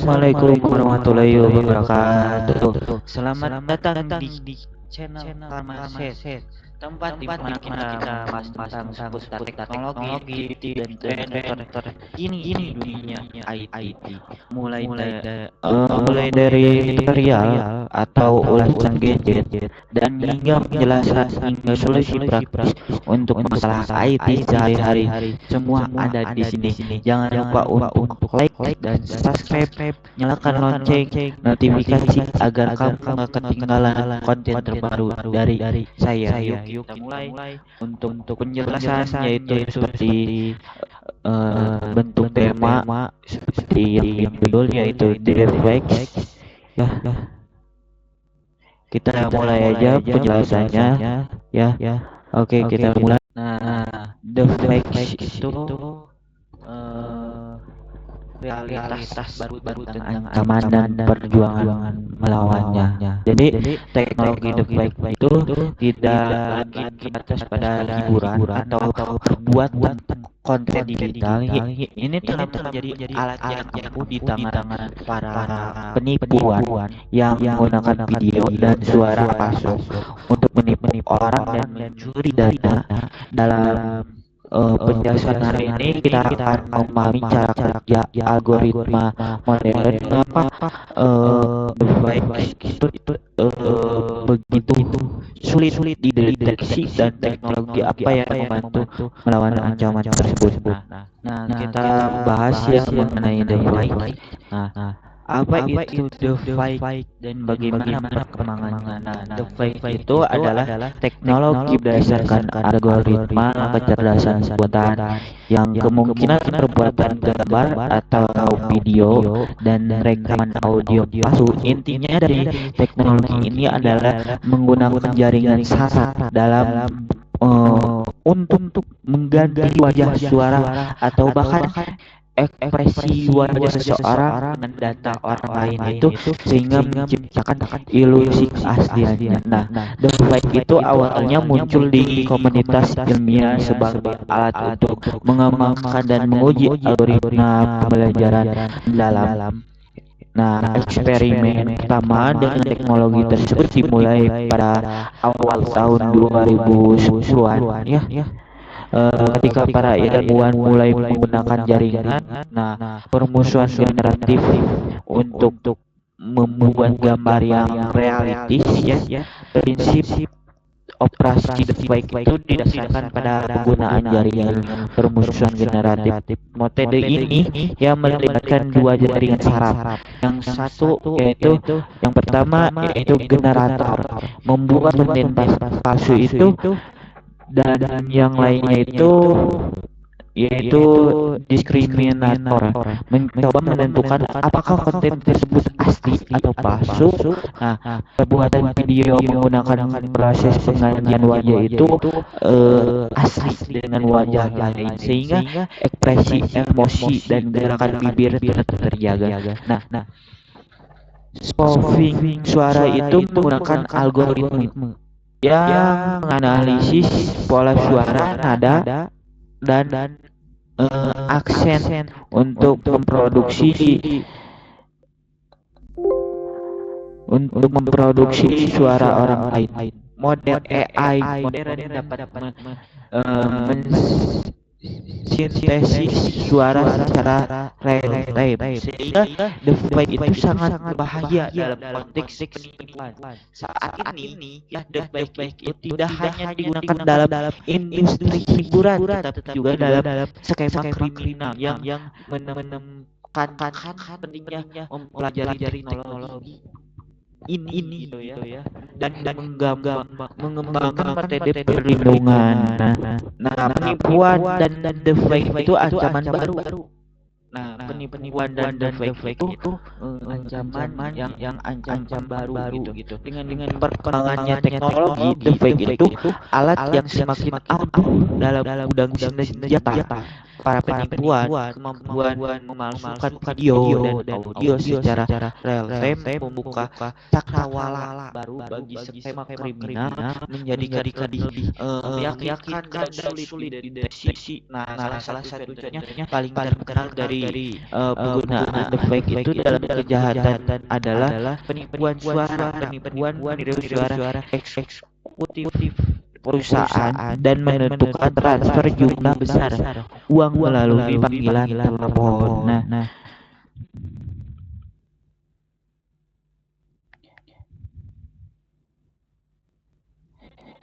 Assalamualaikum warahmatullahi wabarakatuh. Selamat datang di channel Karma Set, tempat di mana kita bahas tentang seputar teknologi, dan tren ini dunia IT. Mulai dari tutorial atau ulasan gadget dan hingga penjelasan hingga solusi praktis untuk masalah IT sehari-hari. Semua ada di sini. Jangan lupa untuk like dan subscribe, nyalakan lonceng notifikasi agar kamu gak ketinggalan konten terbaru dari saya. Yuk kita mulai untuk penjelasan, yaitu seperti bentuk tema seperti yang judul yaitu deepfake. Ya, kita mulai aja penjelasannya ya. Oke, kita mulai. Nah, deepfake itu realitas baru tentang ancaman dan perjuangan melawannya. Jadi teknologi deepfake itu tidak lagi terbatas pada hiburan atau perbuatan konten digital. Ini telah menjadi alat yang ampuh di tangan para penipuan yang menggunakan video dan suara palsu untuk menipu orang dan mencuri data. Dalam penjelasan hari ini kita akan memahami cara kerja algoritma modern, mengapa deepfake itu begitu sulit dideteksi, dan teknologi apa yang membantu melawan ancaman tersebut. Nah, kita bahas ya mengenai deepfake. Apa itu deepfake dan bagaimana perkembangannya? Nah, deepfake itu adalah teknologi berdasarkan algoritma kecerdasan buatan yang kemungkinan perbuatan gambar atau video dan rekaman audio palsu. Intinya dari teknologi ini adalah menggunakan jaringan saraf dalam untuk mengganti wajah, suara, atau bahkan ekspresi wajah seseorang dengan data orang lain itu, sehingga menciptakan ilusi keasliannya. Nah, deepfake itu awalnya muncul di komunitas ilmiah sebagai alat untuk mengembangkan dan menguji algoritma pembelajaran dalam. Nah, eksperimen pertama dengan teknologi tersebut dimulai pada awal tahun 2010-an ya. Ketika para ilmuwan mulai menggunakan jaringan, permusuhan generatif untuk membuat gambar yang realistis ya. Prinsip operasi deepfake itu didasarkan pada penggunaan jaringan permusuhan generatif. Metode ini yang melibatkan dua jaringan saraf. Yang satu yaitu yang pertama yaitu generator, membuat konten palsu itu, dan yang lainnya itu yaitu diskriminator, mencoba menentukan apakah konten tersebut asli atau palsu. Nah, perbuatan video menggunakan proses penggantian wajah itu asli dengan wajah lain, sehingga ekspresi emosi dan gerakan bibir tetap terjaga. Nah, spoofing suara itu menggunakan algoritma yang menganalisis pola suara, nada, dan aksen untuk memproduksi suara orang lain. Model AI modern dapat mensintesis suara secara real time, sehingga deepfake itu sangat berbahaya dalam konteks penipuan. Saat ini ya, deepfake itu tidak hanya digunakan dalam industri hiburan, tetapi juga dalam skema kriminal yang menemukan pentingnya mempelajari teknologi ini gitu ya, dan mengembangkan metode perlindungan. Nah, penipuan dan deepfake itu ancaman baru. Nah, penipuan dan deepfake itu ancaman yang ancam baru gitu. Dengan perkembangannya teknologi, deepfake itu alat yang semakin ampuh dalam gudang senjata. para penipuan kemampuan memalsukan video dan audio secara real time membuka cakrawala baru bagi skema kriminal, menjadikan lebih meyakinkan dan sulit dideteksi. Nah, salah satu contohnya paling terkenal dari penggunaan deepfake itu dalam kejahatan adalah penipuan suara, penipuan meniru suara eksekutif perusahaan dan menentukan transfer jumlah besar uang melalui panggilan telepon.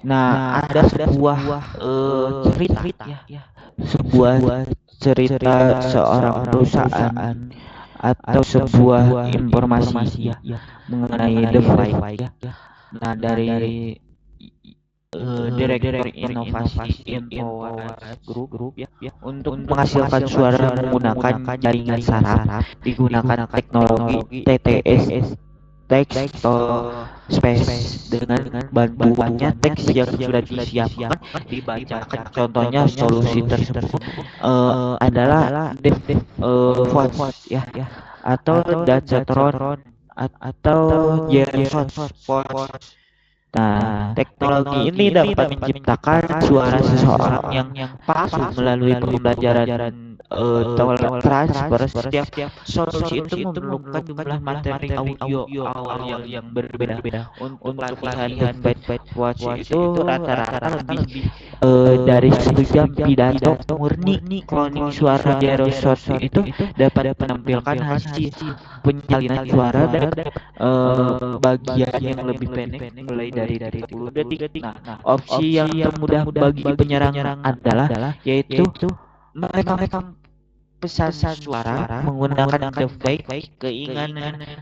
Nah, ada sebuah cerita ya, sebuah cerita seorang perusahaan atau sebuah informasi ya mengenai deepfake ya. Nah, dari Direktur Inovasi Infowars Group ya untuk menghasilkan suara menggunakan jaringan saraf digunakan teknologi TTS, text to space. Dengan bantuannya teks yang sudah disiapkan dibacakan. Contohnya solusi tersebut adalah voice ya atau Datacron atau Gerson voice. Nah, teknologi ini dapat menciptakan suara seseorang yang palsu melalui pembelajaran transfer. Setiap solusi itu memerlukan jumlah materi audio awal yang berbeda. Untuk latihan deepfake watch itu rata-rata lebih dari 1 jam pidato murni. Cloning suara Gerson itu dapat menampilkan hasil penyalinan suara dan bagian yang lebih pendek mulai dari 30 detik. Nah, opsi yang termudah bagi penyerang adalah yaitu merekam pesan suara menggunakan deepfake.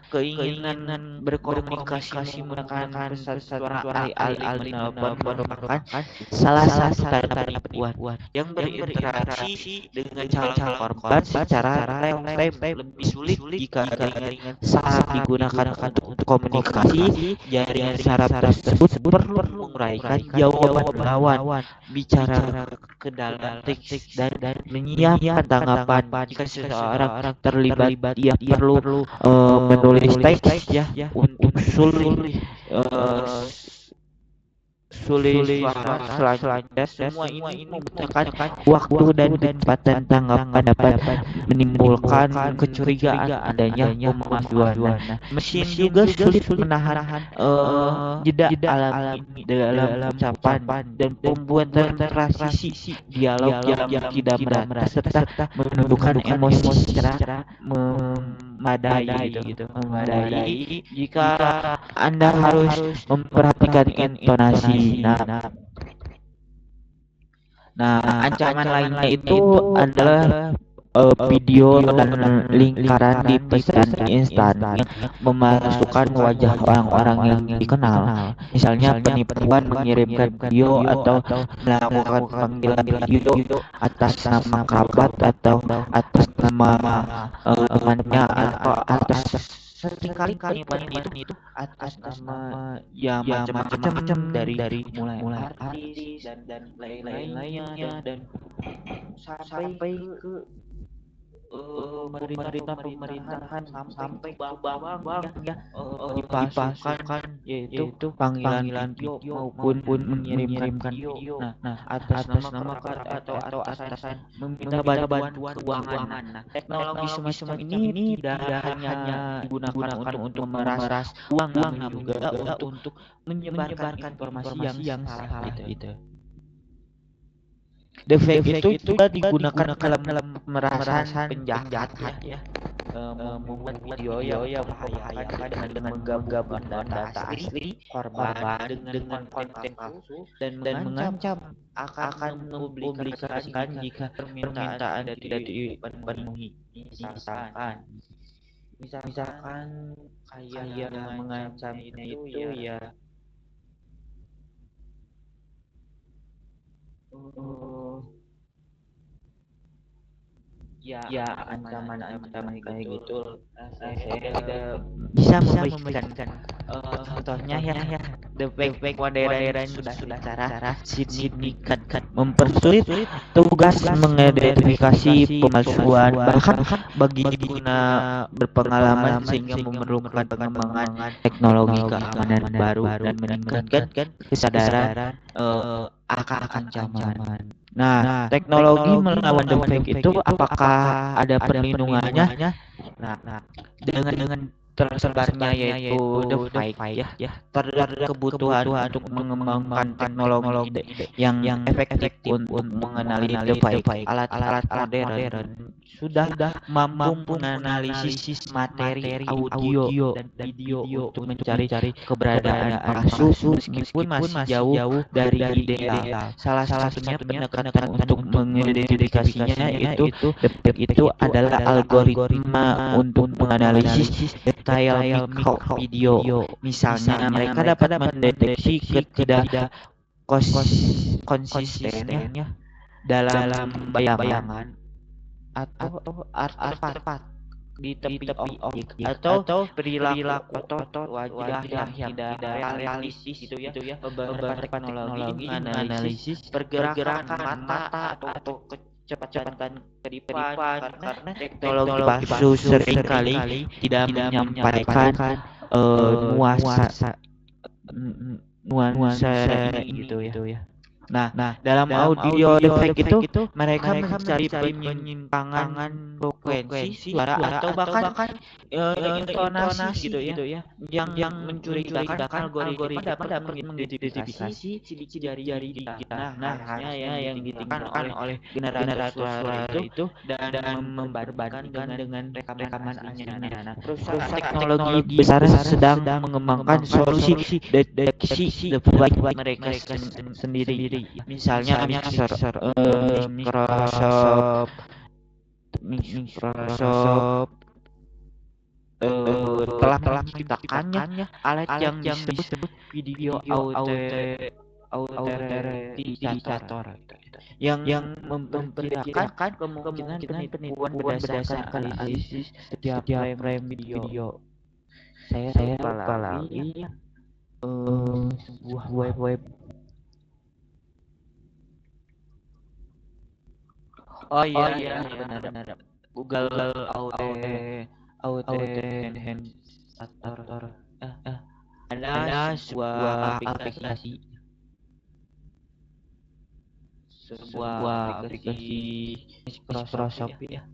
Keinginan berkomunikasi menggunakan pesan suara alih-alih menelpon merupakan salah satu tanda penipuan yang berinteraksi dengan calon korban secara real time. Lebih sulit jika jaringan saraf digunakan untuk komunikasi. Jaringan saraf tersebut perlu menguraikan jawaban lawan bicara ke dalam teks dan menyiapkan tanggapan. Jika seseorang terlibat, ia perlu menulis teks ya untuk sulit suara selanjutnya. Semua ini membutuhkan waktu dan kecepatan tanggapan dapat menimbulkan kecurigaan adanya pemalsuan. Nah, mesin juga sulit menahan jeda alami dalam ucapan dan pembuatan transisi dialog yang tidak merata serta menunjukkan emosi secara memadai gitu. Memadai jika Anda harus memperhatikan intonasi. Nah, ancaman lainnya itu adalah video dan lingkaran di pesan instan yang memasukkan wajah orang-orang yang dikenal. Misalnya penipuan mengirimkan video atau melakukan panggilan video atas nama kerabat atau atas nama temannya atau atas seringkali penipuan itu atas nama ya macam-macam dari mulai artis dan lain-lainnya dan sampai ke pemerintahan sampai ke bank ya dipasangkan yaitu panggilan video maupun mengirimkan video atas nama atau atasan meminta bantuan keuangan. Nah, teknologi semacam ini tidak hanya digunakan untuk memeras uang namun juga untuk menyebarkan informasi yang salah gitu. Deepfake itu juga digunakan dalam pemerasan penjahat ya. Membuat video yang membahayakan dengan menggabungkan data asli korban dengan konten palsu dan mengancam akan mempublikasikan jika permintaan tidak dipenuhi. Misalkan kayak mengancam itu ya ya ancaman kayak gitu. Saya bisa memberikan Contohnya ya defek modern sudah secara signifikan mempersulit tugas mengidentifikasi pemalsuan, bahkan bagi pengguna berpengalaman sehingga memerlukan pengembangan teknologi keamanan baru dan meningkatkan kesadaran akan ancaman. Nah, teknologi melawan defek itu apakah ada perlindungannya? Nah, dengan tersebarnya yaitu deepfake ya, terdapat kebutuhan untuk mengembangkan teknologi yang efektif untuk mengenali deepfake. Alat-alat modern sudah mampu menganalisis materi audio dan video untuk mencari keberadaan palsu meskipun masih jauh dari ideal. Salah satunya pendekatan untuk mengidentifikasinya itu deepfake itu adalah algoritma untuk menganalisis detail mikro video. Misalnya, mereka dapat mendeteksi konsistennya dalam bayangan atau artefak di tepi objek atau perilaku otot wajah yang tidak realistis gitu ya. Beberapa teknologi menganalisis pergerakan mata atau kecepatan kedipan karena teknologi palsu seringkali tidak menyampaikan nuansa nuansa ini gitu ya. Nah, dalam audio deepfake itu mereka mencari penyimpangan frekuensi suara atau bahkan intonasi gitu ya yang mencurigakan algoritma dapat mengidentifikasi sidik jari kita. Nah, harusnya yang ditinggalkan oleh generator suara itu dan membandingkan dengan rekaman aslinya. Nah, perusahaan teknologi besar sedang mengembangkan solusi deteksi deepfake mereka sendiri. Misalnya Microsoft telah menciptakannya alat yang disebut video autenticator yang memperkirakan kemungkinan penipuan berdasarkan analisis setiap frame video. Saya lupa lagi sebuah web. Oh iya benar. Google Authenticator. Ada sebuah aplikasi Microsoft ya.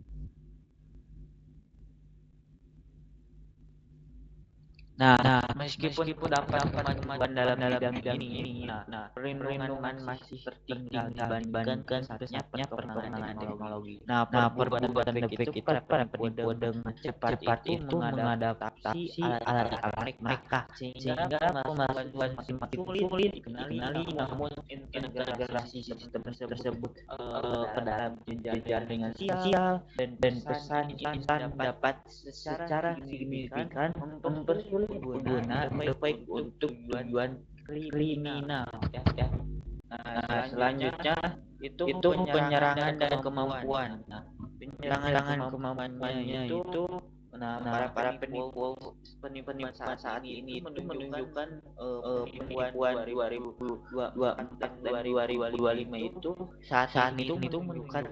Nah, meskipun dapat kemajuan dalam bidang ini, perlindungan masih tertinggal dibandingkan pesatnya perkembangan teknologi. Nah, perbuatan defek itu para penipu dengan cepat itu mengadaptasi alat mereka sehingga pemasukan semakin sulit dikenali, namun integrasi sistem tersebut ke dalam jaringan sosial dan pesan instan dapat secara signifikan mempersulit pengguna deepfake untuk tujuan kriminal ya. Nah, selanjutnya itu penyerangan dan kemampuan. Nah, penyerangan kemampuannya itu para penipu saat ini itu menunjukkan penipuan 2024 dan 2025 itu saat itu menunjukkan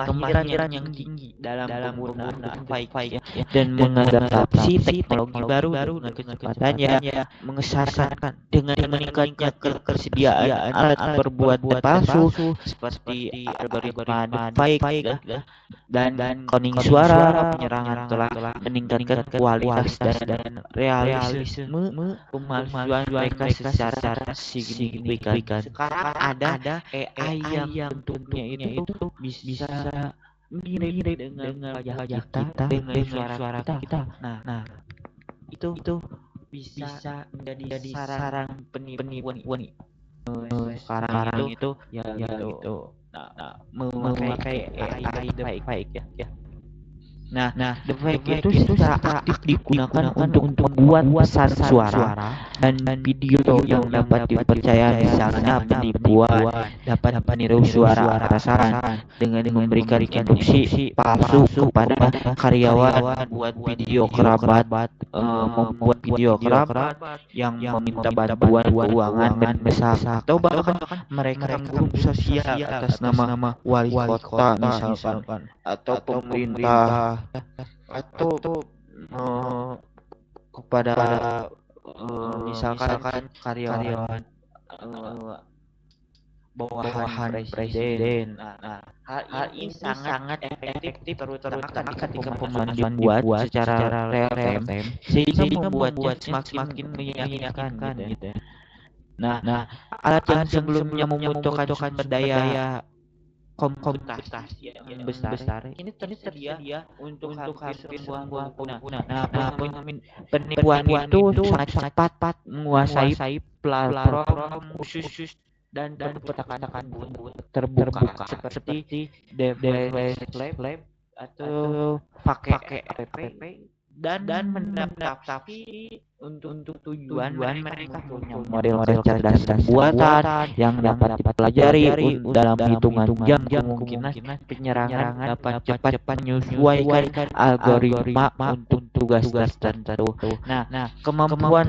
kemahiran yang tinggi dalam penggunaan fake ya, dan mengadaptasi teknologi baru dengan kecepatan ya mengesahkan dengan meningkatnya ketersediaan alat berbuat palsu seperti algoritma deepfake ya, dan cloning suara. Penyerangan telah meningkatkan kualitas dan realisme pemalsuan mereka secara signifikan. Sekarang ada AI yang bentuknya itu bisa mirip dengan wajah kita, dengan suara kita. Nah, itu bisa menjadi sarang penipuan sekarang itu ya gitu. Nah, memakai AI deepfake ya. Nah, deepfake itu secara aktif digunakan untuk membuat pesan suara dan video yang dapat dipercaya, misalnya penipuan dapat meniru suara atasan dengan memberikan instruksi palsu kepada karyawan membuat video kerabat, membuat video kerabat yang meminta bantuan keuangan mendesak, atau bahkan mereka grup sosial atas nama wali kota misalkan, atau pemerintah, atau kepada misalkan karyawan bawahan presiden. Hal ini sangat efektif terutama ketika pemahaman dibuat secara real time sehingga membuatnya semakin meyakinkan gitu. Nah, alat yang sebelumnya membutuhkan sumber daya komputasi yang besar ini tersedia untuk hampir semua pengguna. Nah, penipuan itu sangat cepat menguasai platform khusus dan petaka-petaka terbuka seperti Device Lab atau pakai app dan mendaftar untuk tujuan mereka punya model cerdas buatan yang dapat dipelajari dalam hitungan jam. Kemungkinan penyerangan dapat cepat menyesuaikan algoritma untuk tugas tertentu. Nah, kemampuan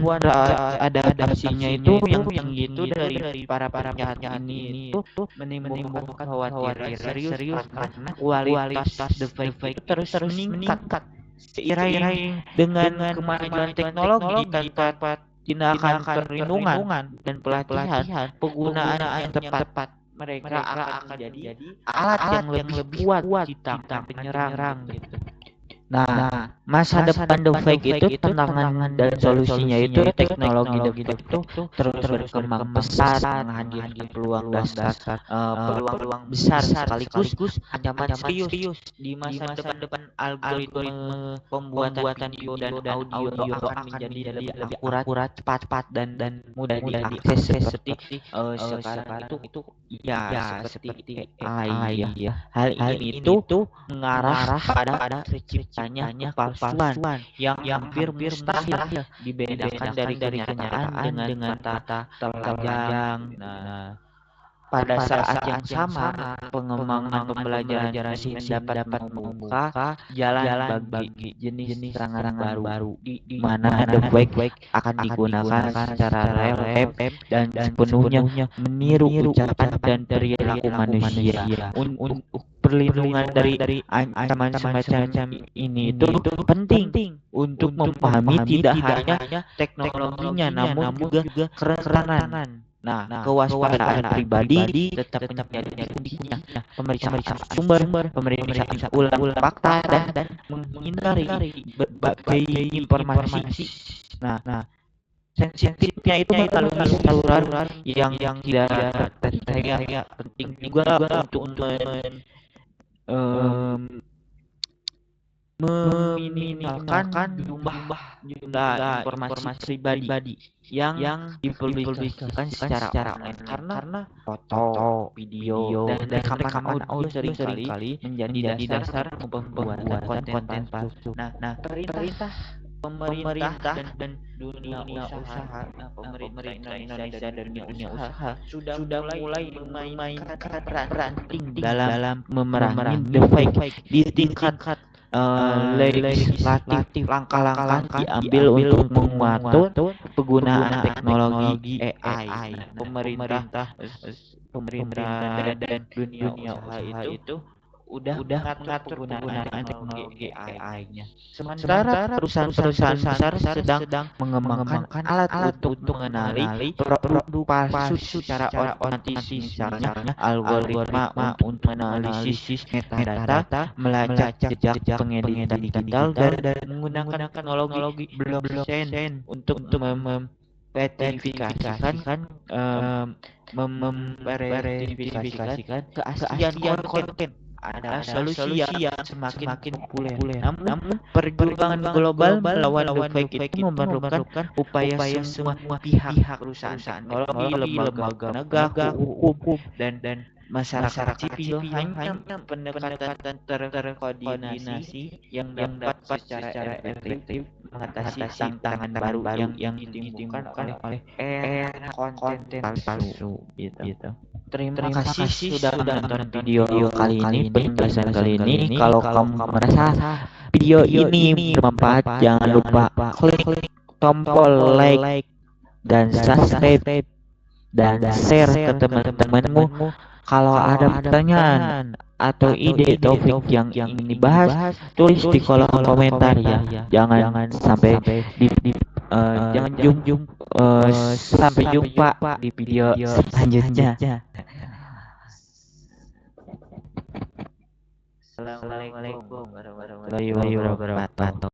adaptasinya itu yang tinggi itu dari para penjahat ini itu menimbulkan kekhawatiran serius karena kualitas deepfake itu terus meningkat seiring dengan kemajuan teknologi tanpa tindakan perlindungan dan pelatihan penggunaan yang tepat, mereka akan menjadi alat yang lebih kuat di tangan penyerang gitu. Nah, masa depan deepfake itu tantangan dan solusinya itu teknologi deepfake itu terus berkembang pesat, menghadirkan peluang besar sekaligus ancaman serius di masa depan. Algoritma pembuatan video dan audio akan menjadi lebih akurat, cepat dan mudah diakses seperti sekarang itu ya seperti AI ya. Hal ini itu mengarah pada terciptanya kepalsuan yang hampir mustahil dibedakan dari kenyataan dengan kata telanjang. Nah, pada saat yang sama, pengembangan pembelajaran mesin dapat membuka jalan bagi jenis serangan baru di mana deepfake akan digunakan secara real time dan sepenuhnya meniru ucapan dan perilaku manusia. Untuk perlindungan dari ancaman semacam ini itu penting untuk memahami tidak hanya teknologinya namun juga kerentanan. Nah, kewaspadaan pribadi tetap menjadi kuncinya. Pemeriksaan sumber, pemeriksaan ulang fakta dan menghindari berbagai informasi. Nah, sensitifnya itu melalui saluran yang tidak terpercaya. Penting juga untuk meminimalkan jumlah informasi pribadi yang dipublikasikan secara online karena foto, video, dan rekaman audio seringkali menjadi dasar pembuatan konten palsu. Nah, pemerintah dan dunia usaha, pemerintah Indonesia dan dunia usaha sudah mulai memainkan peran penting dalam memerangi deepfake di tingkat legislatif. Langkah-langkah diambil untuk mengatur penggunaan teknologi AI. Pemerintah dan dunia usaha itu udah mengatur penggunaan teknologi AI-nya. Sementara perusahaan besar sedang mengembangkan alat untuk mengenali produk palsu secara otomatis, misalnya algoritma untuk menganalisis metadata, melacak jejak pengedit digital dan menggunakan teknologi blockchain untuk memverifikasikan keaslian konten. Ada solusi yang semakin populer. Namun perjuangan global melawan deepfake itu memerlukan upaya semua pihak, perusahaan teknologi, lembaga penegak hukum, dan masyarakat sipil hanya pendekatan terkoordinasi yang dapat secara efektif mengatasi tantangan baru yang ditimbulkan oleh era konten palsu gitu. Terima kasih sudah menonton video kali ini, penjelasan kali ini. Kalau kamu merasa video ini bermanfaat, jangan lupa klik tombol like dan subscribe dan share ke teman-temanmu. Kalau ada pertanyaan atau ide topik yang ingin dibahas, tulis di kolom komentar ya. Jangan sampai jangan sampai jumpa di video selanjutnya. Assalamualaikum warahmatullahi wabarakatuh.